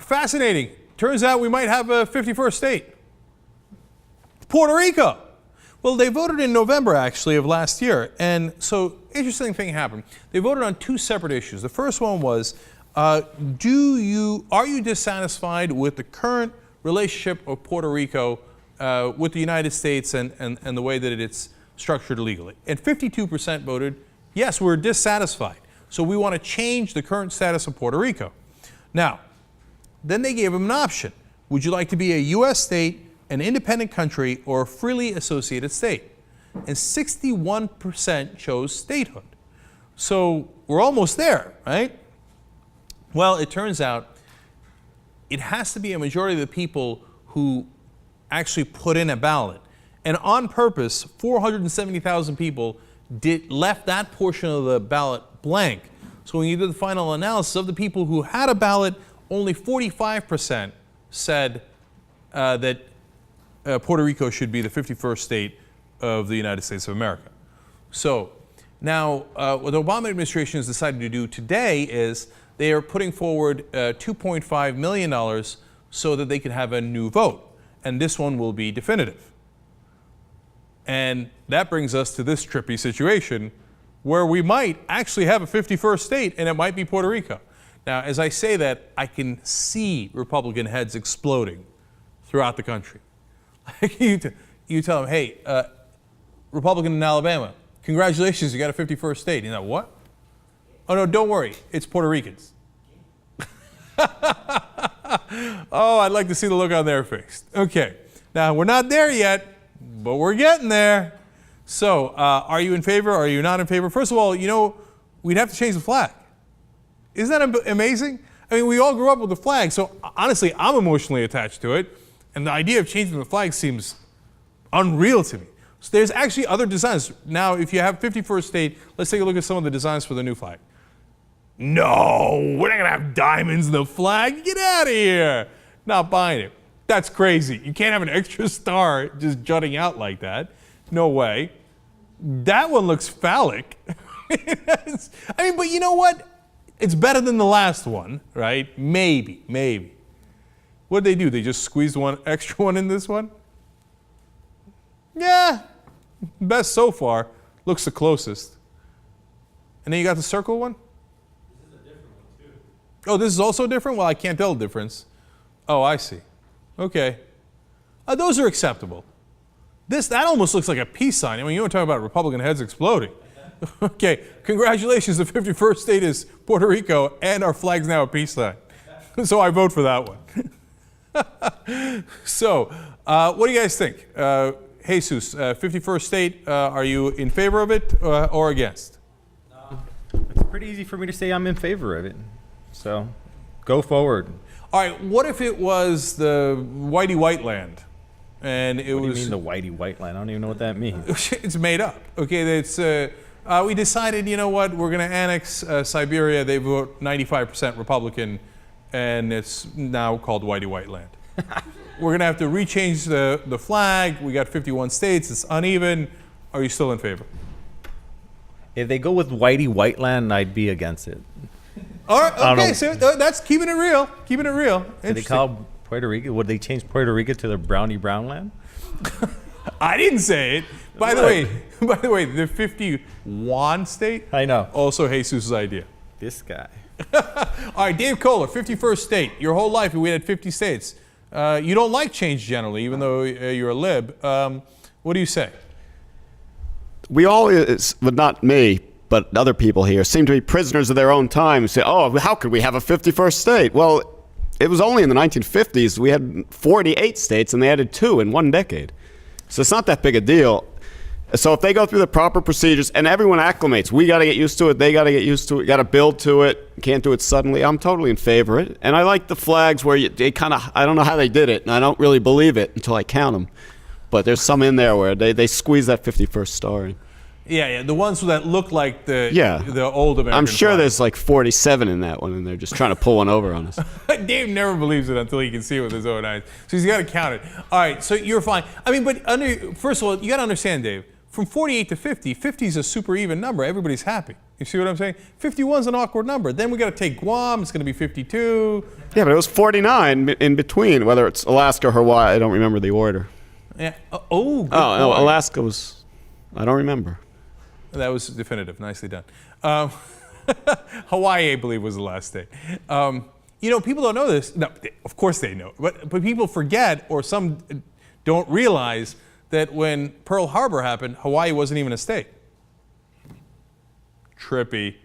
fascinating. Turns out we might have a 51st state. Puerto Rico. Well, they voted in November, actually, of last year. And so, interesting thing happened. They voted on two separate issues. The first one was, are you dissatisfied with the current relationship of Puerto Rico with the United States and the way that it's structured legally? And 52% voted, yes, we're dissatisfied. So we want to change the current status of Puerto Rico. Now, then they gave them an option. Would you like to be a U.S. state, an independent country, or a freely associated state? And 61% chose statehood. So we're almost there, right? Well, it turns out it has to be a majority of the people who actually put in a ballot. And on purpose, 470,000 people left that portion of the ballot blank. So when you did the final analysis of the people who had a ballot, only 45% said that Puerto Rico should be the 51st state of the United States of America. So now what the Obama administration has decided to do today is they are putting forward $2.5 million so that they can have a new vote. And this one will be definitive. And that brings us to this trippy situation where we might actually have a 51st state, and it might be Puerto Rico. Now, as I say that, I can see Republican heads exploding throughout the country. You tell them, hey, Republican in Alabama, congratulations, you got a 51st state. You know, what? Oh, no, don't worry, it's Puerto Ricans. Oh, I'd like to see the look on their face. Okay, now we're not there yet, but we're getting there. So, are you in favor? Are you not in favor? First of all, you know, we'd have to change the flag. Isn't that amazing? I mean, we all grew up with the flag, so honestly, I'm emotionally attached to it, and the idea of changing the flag seems unreal to me. So there's actually other designs. Now, if you have 51st state, let's take a look at some of the designs for the new flag. No, we're not gonna have diamonds in the flag. Get out of here. Not buying it. That's crazy. You can't have an extra star just jutting out like that. No way. That one looks phallic. I mean, but you know what? It's better than the last one, right? Maybe. What did they do? They just squeezed one extra one in this one? Yeah, best so far. Looks the closest. And then you got the circle one? This is a different one too. Oh, this is also different? Well, I can't tell the difference. Oh, I see. Okay. Those are acceptable. That almost looks like a peace sign. I mean, you want to talk about Republican heads exploding. Okay, congratulations, the 51st state is Puerto Rico, and our flag's now a peace sign. So I vote for that one. So, what do you guys think? Jesus, 51st state, are you in favor of it or against? It's pretty easy for me to say I'm in favor of it. So, go forward. All right, what if it was the Whitey White land? And it What do you was, mean the whitey white line? I don't even know what that means. it's made up. Okay, it's, we decided, you know what, we're going to annex Siberia. They vote 95% Republican, and it's now called Whitey White land. We're going to have to rechange the flag. We got 51 states. It's uneven. Are you still in favor? If they go with whitey white land, I'd be against it. All right, okay, so that's keeping it real. Keeping it real. Did they call Puerto Rico? Would they change Puerto Rico to the brownie brown land? I didn't say it. By the way, the 51 state. I know. Also Jesus' idea. This guy. All right, Dave Kohler, 51st state. Your whole life we had 50 states. You don't like change generally, even though you're a lib. What do you say? We all, but not me, but other people here, seem to be prisoners of their own time and say, oh, how could we have a 51st state? Well, it was only in the 1950s we had 48 states, and they added 2 in 1 decade. So it's not that big a deal. So if they go through the proper procedures and everyone acclimates, we got to get used to it, they got to get used to it, got to build to it, can't do it suddenly. I'm totally in favor of it. And I like the flags where they kind of, I don't know how they did it, and I don't really believe it until I count them. But there's some in there where they squeeze that 51st star in. Yeah, the ones that look like the old American I'm sure flag. there's like 47 in that one, and they're just trying to pull one over on us. Dave never believes it until he can see it with his own eyes. So he's got to count it. All right, so you're fine. I mean, but first of all, you got to understand, Dave, from 48 to 50, 50 is a super even number. Everybody's happy. You see what I'm saying? 51 is an awkward number. Then we got to take Guam. It's going to be 52. Yeah, but it was 49 in between, whether it's Alaska or Hawaii. I don't remember the order. Yeah. Oh, good Oh, no, point. Alaska was, I don't remember. That was definitive. Nicely done. Hawaii, I believe, was the last state. You know, people don't know this. No, of course they know. But people forget, or some don't realize, that when Pearl Harbor happened, Hawaii wasn't even a state. Trippy.